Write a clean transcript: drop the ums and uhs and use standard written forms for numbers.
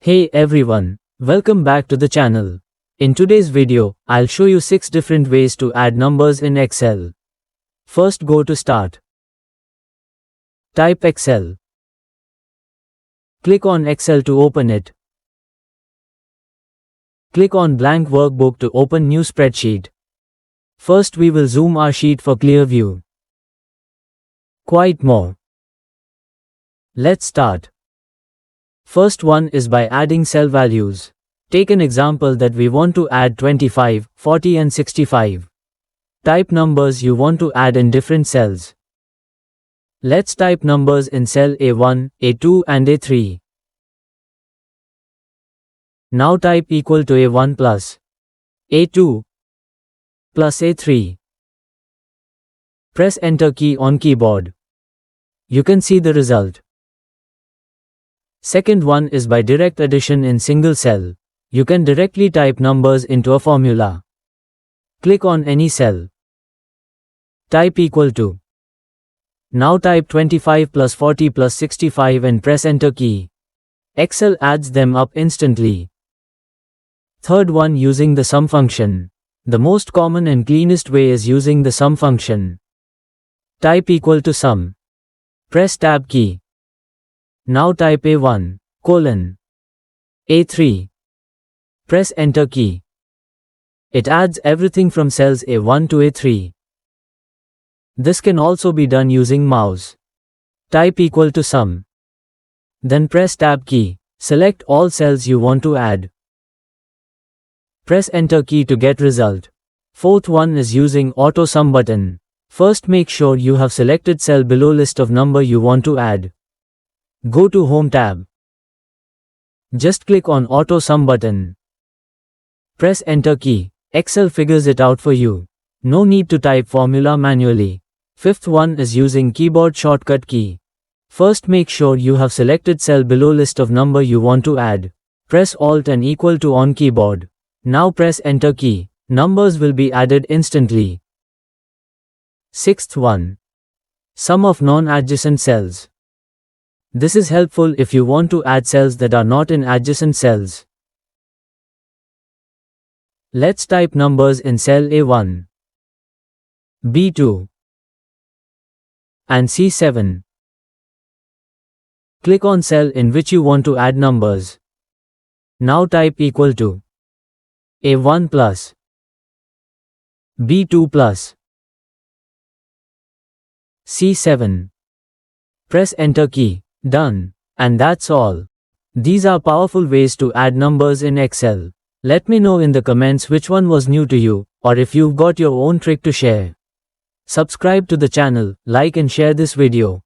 Hey everyone, welcome back to the channel. In today's video, I'll show you 6 different ways to add numbers in Excel. First, go to Start. Type Excel. Click on Excel to open it. Click on Blank Workbook to open new spreadsheet. First, we will zoom our sheet for clear view. Quite more. Let's start. First one is by adding cell values. Take an example that we want to add 25, 40 and 65. Type numbers you want to add in different cells. Let's type numbers in cell A1, A2 and A3. Now type equal to A1 plus A2 plus A3. Press Enter key on keyboard. You can see the result. Second one is by direct addition in single cell. You can directly type numbers into a formula. Click on any cell. Type equal to. Now type 25 plus 40 plus 65 and press Enter key. Excel adds them up instantly. Third one, using the sum function. The most common and cleanest way is using the sum function. Type equal to sum. Press Tab key. Now type A1, colon, A3. Press Enter key. It adds everything from cells A1 to A3. This can also be done using mouse. Type equal to sum. Then press Tab key. Select all cells you want to add. Press Enter key to get result. Fourth one is using autosum button. First, make sure you have selected cell below list of number you want to add. Go to Home tab. Just click on autosum button. Press Enter key. Excel figures it out for you. No need to type formula manually. Fifth one is using keyboard shortcut key. First, make sure you have selected cell below list of number you want to add. Press Alt and equal to on keyboard. Now press Enter key. Numbers will be added instantly. Sixth one. Sum of non-adjacent cells. This is helpful if you want to add cells that are not in adjacent cells. Let's type numbers in cell A1, B2 and C7. Click on cell in which you want to add numbers. Now type equal to A1 plus B2 plus C7. Press Enter key. Done. And that's all. These are powerful ways to add numbers in Excel. Let me know in the comments which one was new to you, or if you've got your own trick to share. Subscribe to the channel, like and share this video.